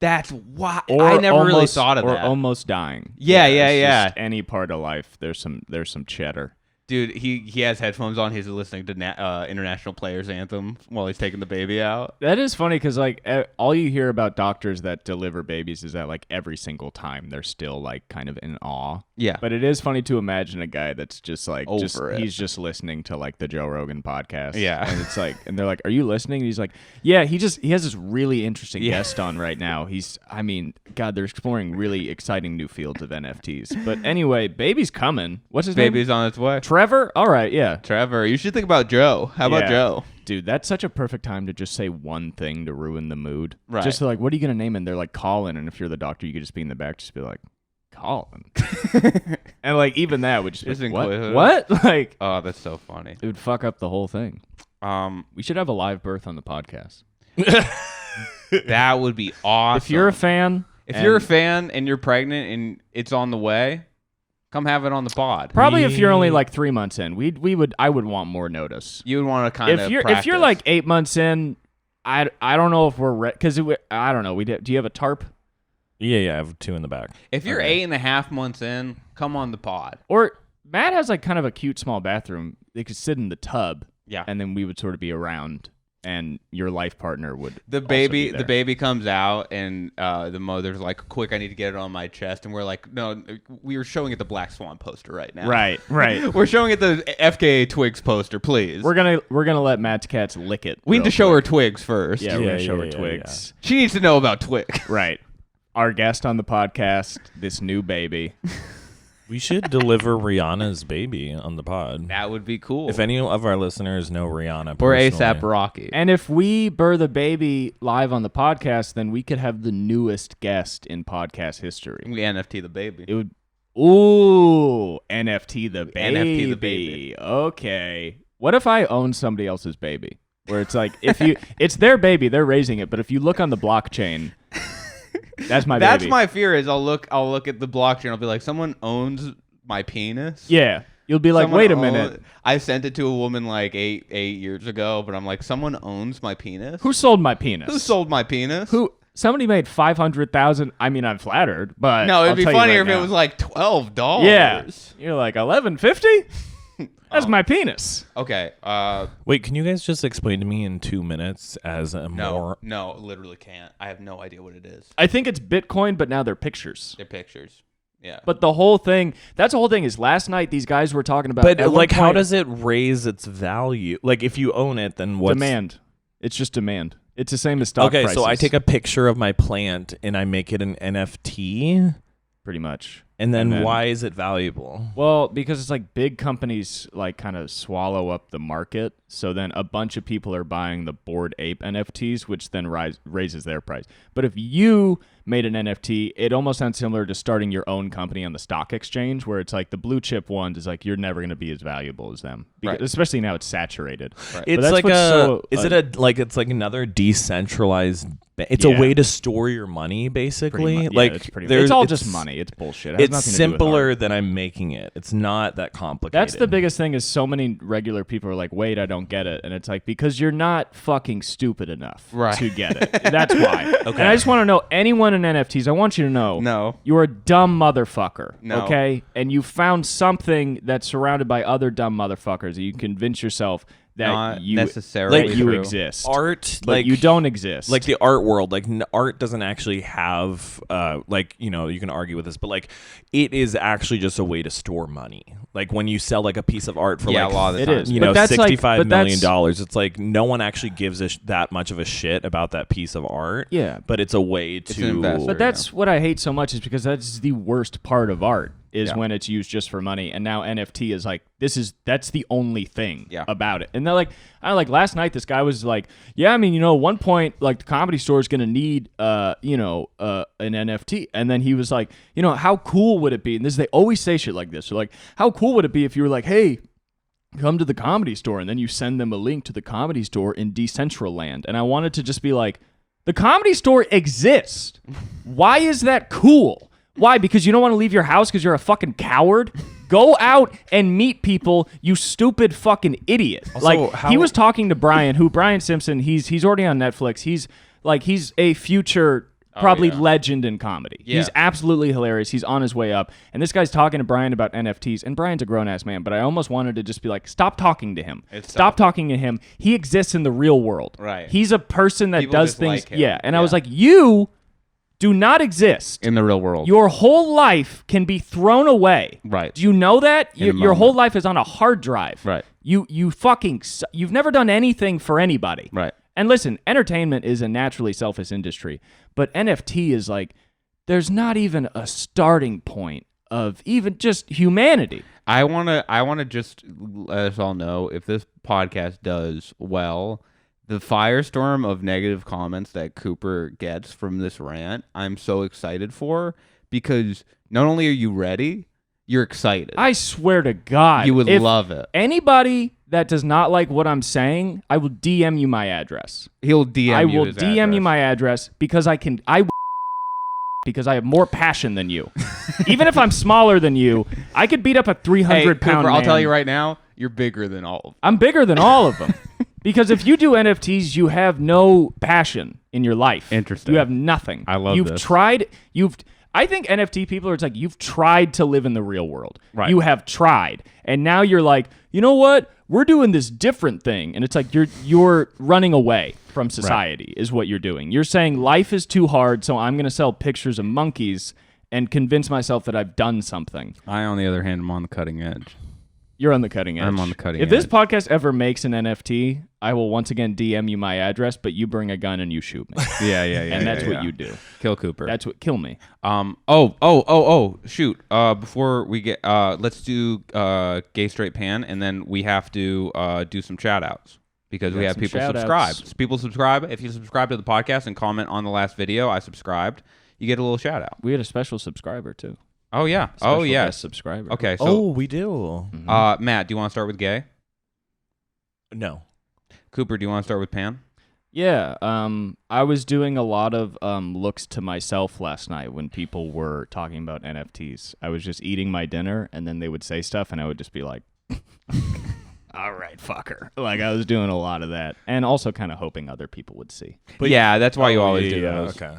That's why I never really thought of that. Or almost dying. Yeah. Just any part of life, there's some cheddar. Dude, he has headphones on. He's listening to International Players Anthem while he's taking the baby out. That is funny because like all you hear about doctors that deliver babies is that like every single time they're still like kind of in awe. Yeah. But it is funny to imagine a guy that's just like he's just listening to like the Joe Rogan podcast. Yeah. And it's like, and they're like, "Are you listening?" And he's like, "Yeah." He has this really interesting guest on right now. God, they're exploring really exciting new fields of NFTs. But anyway, baby's coming. What's his name? Baby's on its way. Trevor? All right, yeah. Trevor. You should think about Joe. How about Joe? Dude, that's such a perfect time to just say one thing to ruin the mood. Right. Just like, what are you going to name him? They're like, Colin. And if you're the doctor, you could just be in the back, just be like, Colin. And like, even that would just be like, what? Like, oh, that's so funny. It would fuck up the whole thing. We should have a live birth on the podcast. That would be awesome. If you're a fan and you're pregnant and it's on the way, come have it on the pod. Probably if you're only like 3 months in, I would want more notice. You would want to kind of if you're like 8 months in, I don't know if we're ready, because I don't know. Do you have a tarp? Yeah, I have 2 in the back. If you're 8.5 months in, come on the pod. Or Matt has like kind of a cute small bathroom. They could sit in the tub. Yeah, and then we would sort of be around. And your life partner would. The baby comes out, and the mother's like, "Quick, I need to get it on my chest." And we're like, "No, we were showing it the Black Swan poster right now." Right. We're showing it the FKA Twigs poster, please. We're gonna let Matt's cats lick it. We need to show her Twigs first. Yeah, we're gonna show her Twigs. Yeah. She needs to know about Twig. Right. Our guest on the podcast, this new baby. We should deliver Rihanna's baby on the pod. That would be cool. If any of our listeners know Rihanna or personally. ASAP Rocky. And if we birth a baby live on the podcast, then we could have the newest guest in podcast history. We NFT the baby. It would. Ooh, NFT the baby. NFT the baby. Okay. What if I own somebody else's baby? Where it's like, it's their baby, they're raising it, but if you look on the blockchain, that's my baby. That's my fear. Is I'll look at the blockchain. I'll be like, someone owns my penis. Yeah, you'll be like, wait a minute. I sent it to a woman like eight years ago, but I'm like, someone owns my penis. Who sold my penis? Who sold my penis? Who? Somebody made 500,000. I mean, I'm flattered, but no, it'd be funnier if it was like $12. Yeah, you're like $11.50. That's my penis. Okay. Wait, can you guys just explain to me in 2 minutes as a more? No, literally can't. I have no idea what it is. I think it's Bitcoin, but now they're pictures. They're pictures. Yeah. But the whole thing, that's the whole thing is last night these guys were talking about. But at like, one how point, does it raise its value? Like, if you own it, then what's demand? It's just demand. It's the same as stock Okay, prices. so I take a picture of my plant and I make it an NFT, pretty much. and then why is it valuable? Well, because it's like big companies like kind of swallow up the market. So then a bunch of people are buying the Bored Ape NFTs, which then raises their price. But if you made an NFT, it almost sounds similar to starting your own company on the stock exchange, where it's like the blue chip ones is like you're never going to be as valuable as them, because, especially now it's saturated. Right. It's like it's like another decentralized. It's a way to store your money, basically. Like it's all just money. It's bullshit. It has it's nothing to simpler do with than I'm making it. It's not that complicated. That's the biggest thing is so many regular people are like, wait, I don't get it. And it's like, because you're not fucking stupid enough to get it. That's why. Okay. And I just want to know, anyone in NFTs, I want you to know, No. you're a dumb motherfucker. No. Okay? And you found something that's surrounded by other dumb motherfuckers that you convince yourself that Not you necessarily that you true. exist. art, but you don't exist. Like the art world, like art doesn't actually have, like, you know, you can argue with this, but like it is actually just a way to store money. Like when you sell like a piece of art for a like, lot of the time. you know, $65 million, it's like no one actually gives that much of a shit about that piece of art. Yeah. But it's a way to. an investor. But that's what I hate so much, is because that's the worst part of art, is when it's used just for money. And now NFT is like, that's the only thing about it. And they're like, last night this guy was like, yeah, I mean, you know, at one point, like the Comedy Store is going to need, an NFT. And then he was like, you know, how cool would it be? And they always say shit like this. They're like, how cool would it be if you were like, hey, come to the Comedy Store, and then you send them a link to the Comedy Store in Decentraland. And I wanted to just be like, the Comedy Store exists. Why is that cool? Why? Because you don't want to leave your house because you're a fucking coward? Go out and meet people, you stupid fucking idiot. Also, he was talking to Brian Simpson, he's already on Netflix. He's a future probably legend in comedy. Yeah. He's absolutely hilarious. He's on his way up. And this guy's talking to Brian about NFTs, and Brian's a grown-ass man, but I almost wanted to just be like, stop talking to him. Stop talking to him. He exists in the real world. Right. He's a person that People does just things. like him. Yeah. And I was like, you do not exist in the real world. Your whole life can be thrown away. Right. Do you know that? Your whole life is on a hard drive. Right. You've never done anything for anybody. Right. And listen, entertainment is a naturally selfish industry, but NFT is like, there's not even a starting point of even just humanity. I wanna just let us all know, if this podcast does well, the firestorm of negative comments that Cooper gets from this rant, I'm so excited for, because not only are you ready, you're excited. I swear to God, you would love it. Anybody that does not like what I'm saying, I will DM you my address. He'll DM you. I will DM you my address because because I have more passion than you. Even if I'm smaller than you, I could beat up a 300-pound man. I'll tell you right now, you're bigger than all of them. I'm bigger than all of them. Because if you do NFTs, you have no passion in your life. Interesting. You have nothing. I love this. I think NFT people are, it's like, you've tried to live in the real world. Right. You have tried. And now you're like, you know what? We're doing this different thing. And it's like you're running away from society is what you're doing. You're saying life is too hard, so I'm going to sell pictures of monkeys and convince myself that I've done something. I, on the other hand, am on the cutting edge. You're on the cutting edge. I'm on the cutting edge. If this podcast ever makes an NFT, I will once again DM you my address, but you bring a gun and you shoot me. Yeah. And that's what you do. Kill Cooper. Kill me. Shoot. Before we get, let's do Gay Straight Pan, and then we have to do some shout outs, because we have people subscribe. People subscribe. If you subscribe to the podcast and comment on the last video, I subscribed, you get a little shout out. We had a special subscriber too. Oh yeah. Special guest subscriber. Okay. So, we do. Matt, do you want to start with gay? No. Cooper, do you want to start with pan? Yeah. I was doing a lot of looks to myself last night when people were talking about NFTs. I was just eating my dinner, and then they would say stuff, and I would just be like, all right, fucker. Like, I was doing a lot of that, and also kind of hoping other people would see. But yeah, that's why you always do those. Okay.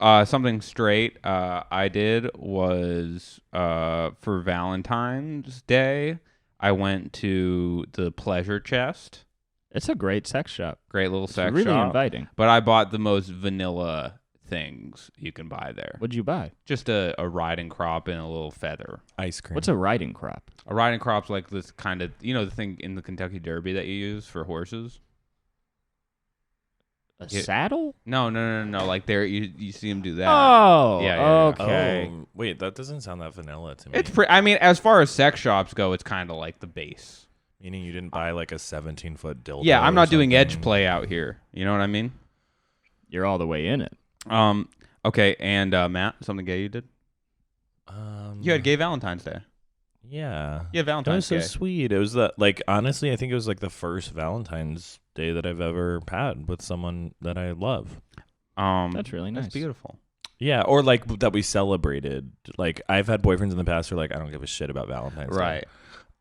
Something straight I did was for Valentine's Day, I went to the Pleasure Chest. It's a great sex shop. Great little sex really shop. inviting. But I bought the most vanilla things you can buy there. What'd you buy? Just a riding crop and a little feather. Ice cream. What's a riding crop? A riding crop's like this kind of, the thing in the Kentucky Derby that you use for horses? Saddle? No. Like there, you see them do that. Oh, Yeah. okay. Oh, wait, that doesn't sound that vanilla to me. It's I mean, as far as sex shops go, it's kind of like the base. Meaning you didn't buy like a 17-foot dildo. Yeah, I'm or not doing something. edge play out here. You know what I mean? You're all the way in it. Okay, and Matt, something gay you did? You had gay Valentine's Day. Yeah. Yeah, That was Valentine's so Day. sweet. It was honestly, I think it was like the first Valentine's Day that I've ever had with someone that I love. That's really nice. That's beautiful. Yeah, or like that we celebrated. Like I've had boyfriends in the past who are like, I don't give a shit about Valentine's Day. Right.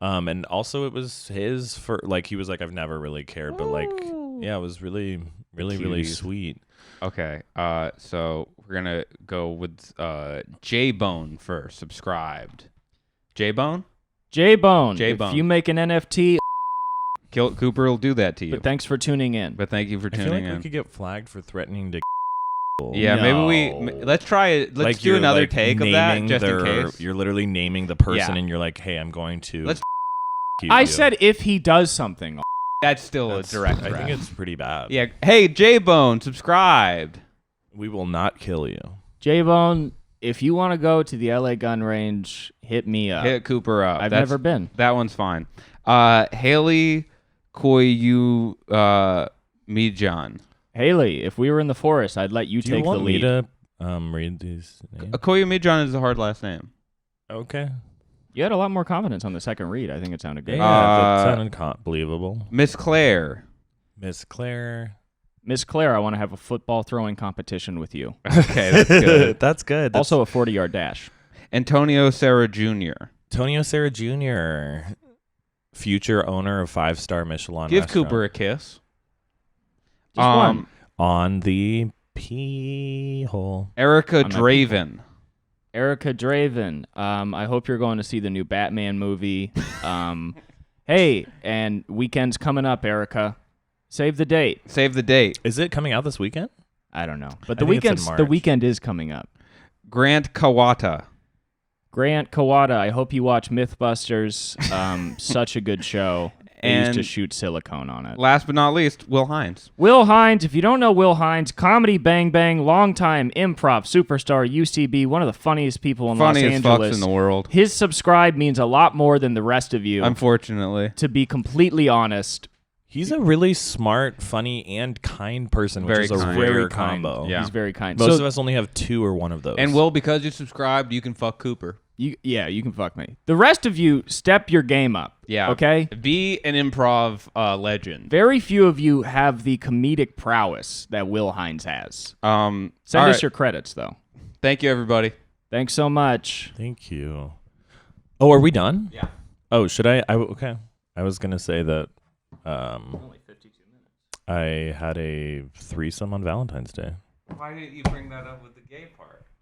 And also it was his for like he was like, I've never really cared, but like yeah, it was really Cuties. sweet. Okay. So we're gonna go with J-Bone first. Subscribed. J-Bone? J-Bone. J-Bone. If you make an NFT, Cooper will do that to you. but thanks for tuning in. But thank you for I feel tuning like we in. could get flagged for threatening to Yeah, maybe No. let's try it. Let's like do you're, another like, take of that naming just in their- case. You're literally naming the person Yeah. and you're like, hey, I'm going to Let's I you. said if he does something. That's still That's- a direct I threat. think it's pretty bad. Yeah. Hey, J-Bone, subscribed. We will not kill you. J-Bone, if you want to go to the LA gun range, hit me up. Hit Cooper up. I've That's- never been. That one's fine. Haley Koyu Mijan. Haley, if we were in the forest, I'd let you Do take you want the me lead. to read these names? Koyu Mijan is a hard last name. Okay. You had a lot more confidence on the second read. I think it sounded Yeah, good. that sounded believable. Miss Claire. Miss Claire. Miss Claire, I want to have a football throwing competition with you. Okay, that's good. That's good. That's Also a 40-yard dash. Antonio Serra Jr. Tonio Serra Jr., future owner of 5-star Michelin Give restaurant. Cooper a kiss. Just one. On the pee hole. Erica my Draven. Erica Draven. I hope you're going to see the new Batman movie. Hey, and weekend's coming up, Erica. Save the date. Save the date. Is it coming out this weekend? I don't know, but I think it's in the March. weekend is coming up. Grant Kawata. Grant Kawata, I hope you watch Mythbusters. Such a good show. They used to And- shoot silicone on it. Last but not least, Will Hines. Will Hines, if you don't know Will Hines, comedy bang bang, longtime improv superstar, UCB, one of the funniest people in Los Funniest Angeles. fucks in the world. His subscribe means a lot more than the rest of you. Unfortunately. To be completely honest, He's a really smart, funny, and kind person, which Very is a kind. rare very kind. combo. Yeah. He's very kind. Most So of us only have 2 or 1 of those. And Will, because you subscribed, you can fuck Cooper. you can fuck me. The rest of you, step your game up. Yeah. Okay? Be an improv legend. Very few of you have the comedic prowess that Will Hines has. Send All us right. your credits, though. Thank you, everybody. Thanks so much. Thank you. Oh, are we done? Yeah. Oh, should I? Okay. I was gonna say that. Only 52 minutes. I had a threesome on Valentine's Day. Why didn't you bring that up with the gay part?